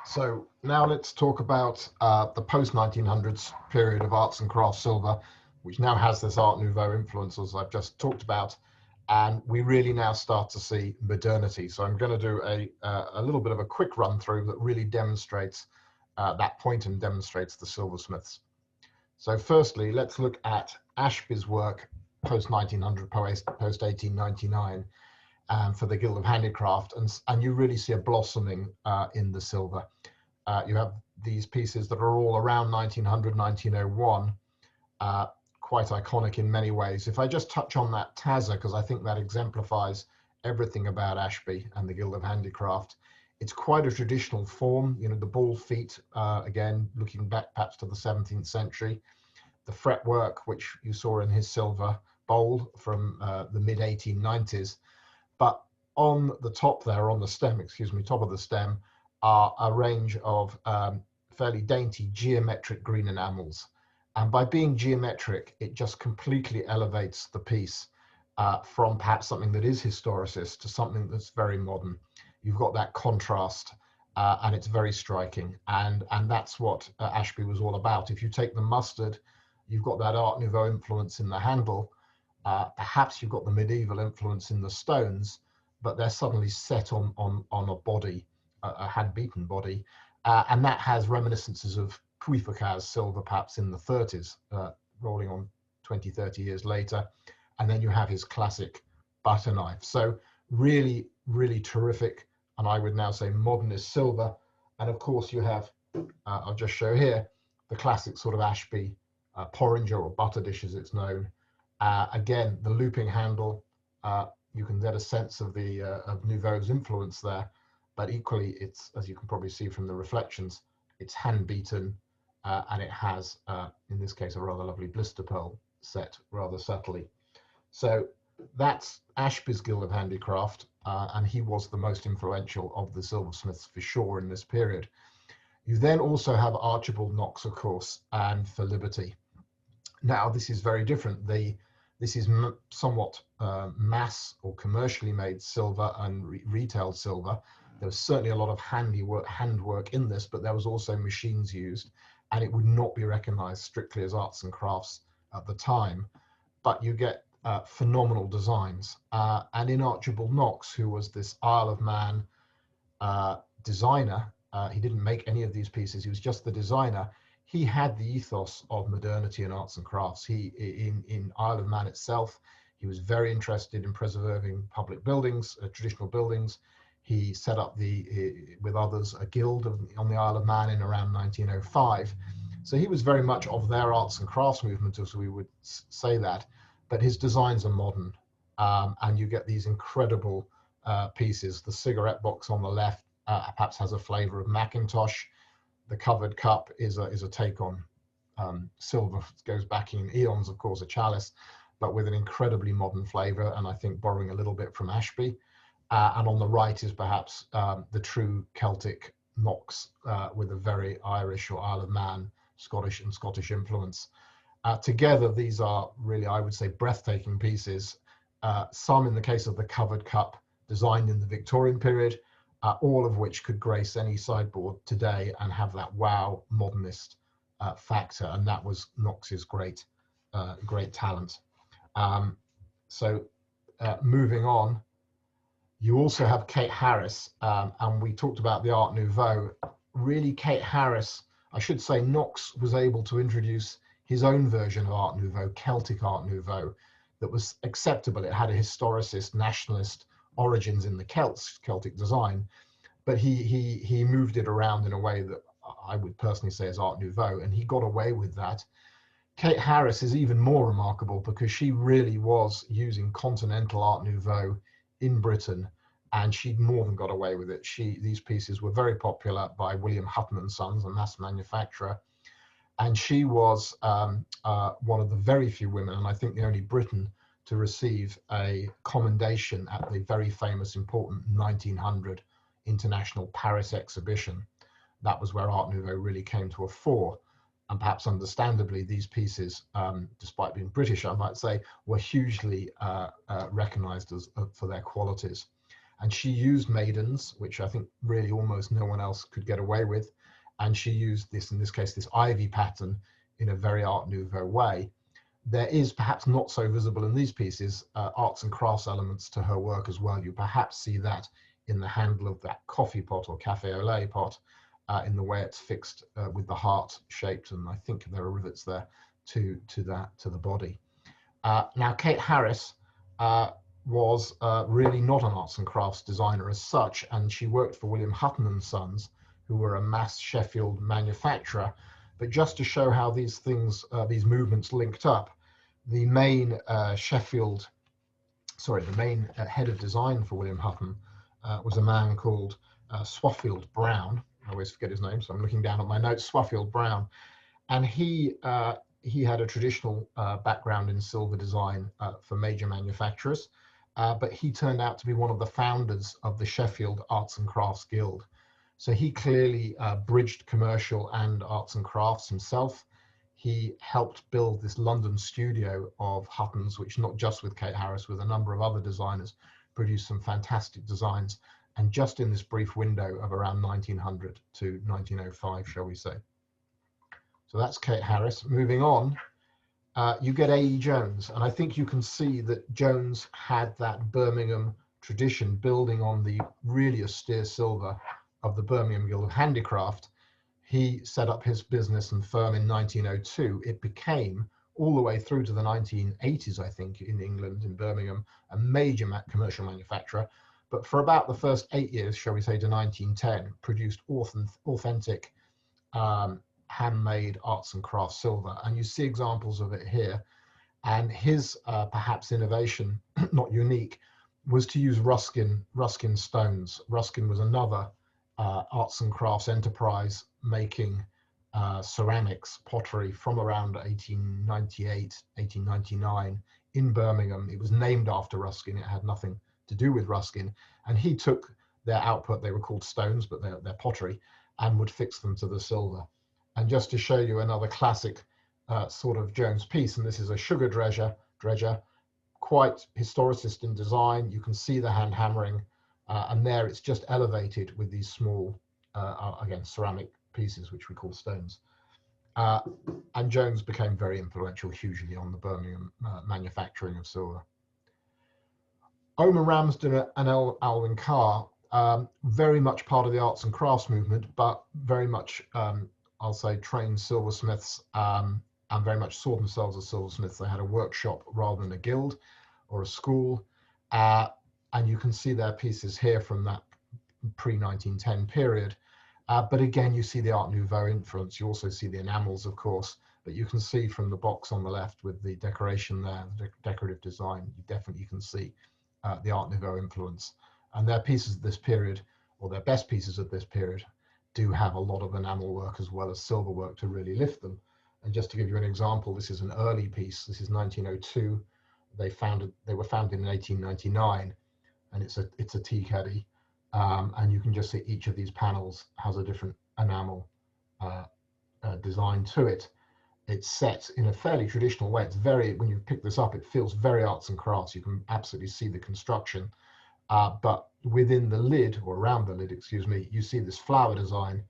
So now let's talk about the post-1900s period of arts and crafts silver, which now has this Art Nouveau influence, as I've just talked about, and we really now start to see modernity. So I'm going to do a little bit of a quick run through that really demonstrates that point and demonstrates the silversmiths. So firstly, let's look at Ashby's work post-1900, post-1899. For the Guild of Handicraft, and you really see a blossoming in the silver. You have these pieces that are all around 1900, 1901, quite iconic in many ways. If I just touch on that Tazza, because I think that exemplifies everything about Ashby and the Guild of Handicraft, it's quite a traditional form, you know, the bull feet, again, looking back perhaps to the 17th century, the fretwork, which you saw in his silver bowl from the mid 1890s. But on the top there, on the stem, excuse me, top of the stem, are a range of fairly dainty geometric green enamels. And by being geometric, it just completely elevates the piece from perhaps something that is historicist to something that's very modern. You've got that contrast, and it's very striking. And that's what Ashby was all about. If you take the mustard, you've got that Art Nouveau influence in the handle. Perhaps you've got the medieval influence in the stones, but they're suddenly set on a body, a hand-beaten body, and that has reminiscences of Puy-Focas's silver, perhaps in the 30s, rolling on 20, 30 years later, and then you have his classic butter knife. So really, really terrific, and I would now say modernist silver. And of course you have, I'll just show here, the classic sort of Ashby porringer or butter dish as it's known. Again, the looping handle, you can get a sense of the of Nouveau's influence there, but equally it's, as you can probably see from the reflections, it's hand beaten, and it has, in this case, a rather lovely blister pearl set rather subtly. So that's Ashby's Guild of Handicraft, and he was the most influential of the silversmiths for sure in this period. You then also have Archibald Knox, of course, and For Liberty. Now, this is very different. This is somewhat mass or commercially made silver and retailed silver. There was certainly a lot of handwork in this, but there was also machines used, and it would not be recognized strictly as arts and crafts at the time. But you get phenomenal designs. And in Archibald Knox, who was this Isle of Man designer, he didn't make any of these pieces, he was just the designer. He had the ethos of modernity and arts and crafts. In Isle of Man itself, he was very interested in preserving public buildings, traditional buildings. He set up with others, a guild on the Isle of Man in around 1905. So he was very much of their arts and crafts movement, as we would say that. But his designs are modern, and you get these incredible pieces. The cigarette box on the left perhaps has a flavor of Macintosh. The covered cup is a take on silver. It goes back in eons, of course, a chalice, but with an incredibly modern flavor, and I think borrowing a little bit from Ashby. And on the right is perhaps the true Celtic Knox with a very Irish or Isle of Man, Scottish influence. Together, these are really, I would say, breathtaking pieces. Some, in the case of the covered cup, designed in the Victorian period, all of which could grace any sideboard today and have that wow modernist factor, and that was Knox's great talent. So moving on, you also have Kate Harris, and we talked about the Art Nouveau. Really, Kate Harris, I should say, Knox was able to introduce his own version of Art Nouveau, Celtic Art Nouveau, that was acceptable. It had a historicist, nationalist origins in the Celtic design, but he moved it around in a way that I would personally say is Art Nouveau, and he got away with that. Kate Harris is even more remarkable because she really was using continental Art Nouveau in Britain, and she'd more than got away with it. These pieces were very popular by William Hutton and Sons, a mass manufacturer, and she was one of the very few women, and I think the only Briton, to receive a commendation at the very famous, important 1900 International Paris exhibition. That was where Art Nouveau really came to a fore. And perhaps understandably, these pieces, despite being British, I might say, were hugely recognized for their qualities. And she used maidens, which I think really almost no one else could get away with. And she used this, in this case, this ivy pattern in a very Art Nouveau way. There is, perhaps not so visible in these pieces, arts and crafts elements to her work as well. You perhaps see that in the handle of that coffee pot or cafe au lait pot, in the way it's fixed with the heart shaped, and I think there are rivets there to the body. Now, Kate Harris was really not an arts and crafts designer as such, and she worked for William Hutton and Sons, who were a mass Sheffield manufacturer. But just to show how these things, these movements linked up, the main the main head of design for William Hutton was a man called Swaffield Brown. I always forget his name, so I'm looking down at my notes. Swaffield Brown, and he had a traditional background in silver design for major manufacturers, but he turned out to be one of the founders of the Sheffield Arts and Crafts Guild. So he clearly bridged commercial and arts and crafts himself. He helped build this London studio of Hutton's, which, not just with Kate Harris, with a number of other designers, produced some fantastic designs. And just in this brief window of around 1900 to 1905, shall we say. So that's Kate Harris. Moving on, you get A.E. Jones. And I think you can see that Jones had that Birmingham tradition, building on the really austere silver of the Birmingham Guild of Handicraft. He set up his business and firm in 1902. It became, all the way through to the 1980s, I think, in England, in Birmingham, a major commercial manufacturer. But for about the first 8 years, shall we say, to 1910, produced authentic handmade arts and crafts silver. And you see examples of it here. And his perhaps innovation, not unique, was to use Ruskin stones. Ruskin was another arts and crafts enterprise making ceramics, pottery from around 1898, 1899 in Birmingham. It was named after Ruskin. It had nothing to do with Ruskin. And he took their output, they were called stones, but they're pottery, and would fix them to the silver. And just to show you another classic sort of Jones piece, and this is a sugar dredger, quite historicist in design. You can see the hand hammering, and there it's just elevated with these small, again, ceramic pieces, which we call stones. And Jones became very influential, hugely, on the Birmingham manufacturing of silver. Omer Ramsden and Alwyn Carr, very much part of the arts and crafts movement, but very much, I'll say, trained silversmiths, and very much saw themselves as silversmiths. They had a workshop rather than a guild or a school. And you can see their pieces here from that pre-1910 period. But again, you see the Art Nouveau influence. You also see the enamels, of course, but you can see from the box on the left with the decoration there, the decorative design, you definitely can see the Art Nouveau influence. And their pieces of this period, or their best pieces of this period, do have a lot of enamel work as well as silver work to really lift them. And just to give you an example, this is an early piece. This is 1902. They were founded in 1899, and it's a tea caddy. And you can just see each of these panels has a different enamel design to it. It's set in a fairly traditional way. It's very, when you pick this up, it feels very arts and crafts. You can absolutely see the construction. But within the lid, or around the lid, excuse me, you see this flower design,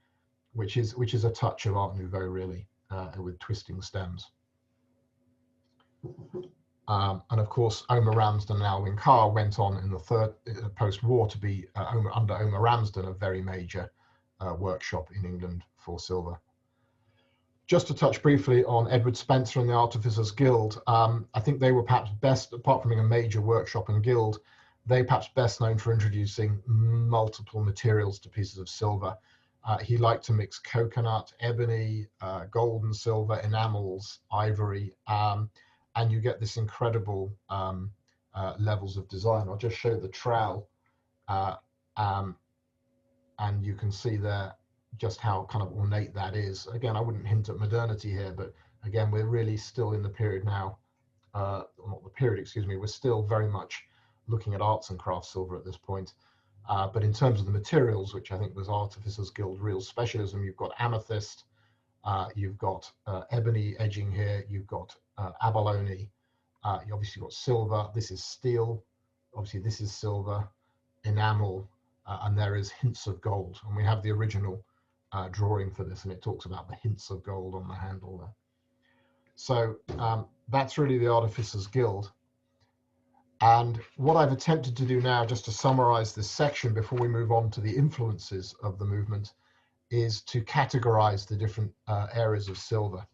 which is a touch of Art Nouveau, really, with twisting stems. And of course, Omer Ramsden and Alwyn Carr went on in the third post-war to be, under Omer Ramsden, a very major workshop in England for silver. Just to touch briefly on Edward Spencer and the Artificers Guild, I think they were perhaps best, apart from being a major workshop and guild, they perhaps best known for introducing multiple materials to pieces of silver. He liked to mix coconut, ebony, gold and silver, enamels, ivory, and you get this incredible levels of design. I'll just show the trowel, and you can see there just how kind of ornate that is. Again, I wouldn't hint at modernity here, but again, we're really still in the period now, not the period, excuse me, we're still very much looking at arts and crafts silver at this point. But in terms of the materials, which I think was Artificers Guild real specialism, you've got amethyst, you've got ebony edging here, you've got abalone, you obviously got silver, this is steel, obviously this is silver, enamel, and there is hints of gold. And we have the original drawing for this, and it talks about the hints of gold on the handle there. So that's really the Artificers Guild. And what I've attempted to do now, just to summarize this section before we move on to the influences of the movement, is to categorize the different areas of silver.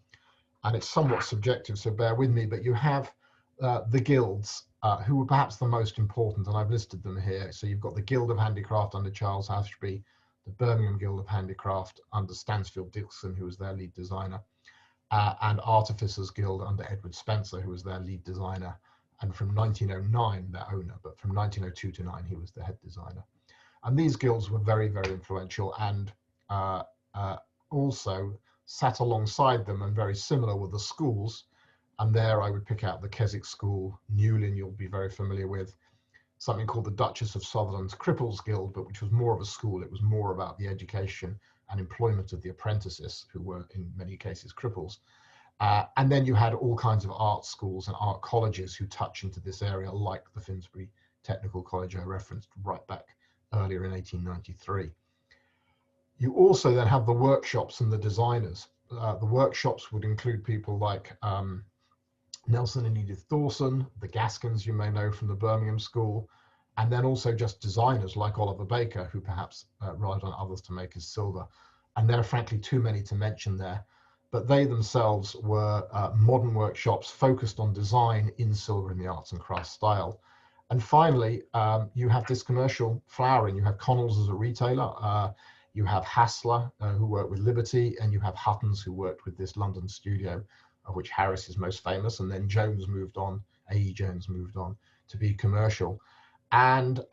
And it's somewhat subjective, so bear with me, but you have the guilds who were perhaps the most important, and I've listed them here. So you've got the Guild of Handicraft under Charles Ashby, the Birmingham Guild of Handicraft under Stansfield Dixon, who was their lead designer, and Artificers Guild under Edward Spencer, who was their lead designer. And from 1909, their owner, but from 1902 to 9, he was the head designer. And these guilds were very, very influential, and also sat alongside them and very similar were the schools. And there I would pick out the Keswick School, Newlyn you'll be very familiar with, something called the Duchess of Sutherland's Cripples Guild, but which was more of a school. It was more about the education and employment of the apprentices, who were in many cases cripples. And then you had all kinds of art schools and art colleges who touch into this area, like the Finsbury Technical College I referenced right back earlier in 1893. You also then have the workshops and the designers. The workshops would include people like Nelson and Edith Thorson, the Gaskins you may know from the Birmingham School, and then also just designers like Oliver Baker, who perhaps relied on others to make his silver. And there are frankly too many to mention there, but they themselves were modern workshops focused on design in silver in the arts and crafts style. And finally, you have this commercial flowering. You have Connells as a retailer, you have Hassler, who worked with Liberty, and you have Huttons, who worked with this London studio, of which Harris is most famous, and then Jones moved on, A.E. Jones moved on to be commercial. And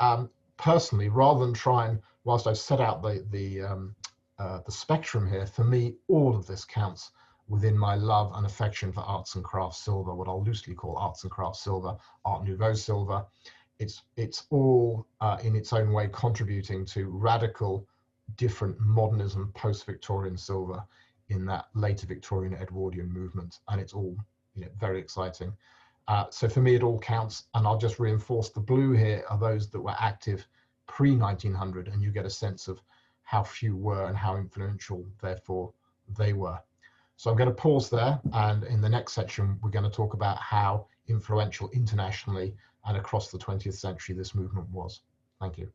personally, rather than try and, whilst I've set out the spectrum here, for me, all of this counts within my love and affection for arts and crafts silver, what I'll loosely call arts and crafts silver, Art Nouveau silver. It's all in its own way contributing to radical, different modernism, post-Victorian silver in that later Victorian Edwardian movement, and it's all very exciting. So for me, it all counts, and I'll just reinforce the blue here are those that were active pre-1900, and you get a sense of how few were and how influential, therefore, they were. So I'm going to pause there, and in the next section, we're going to talk about how influential internationally and across the 20th century this movement was. Thank you.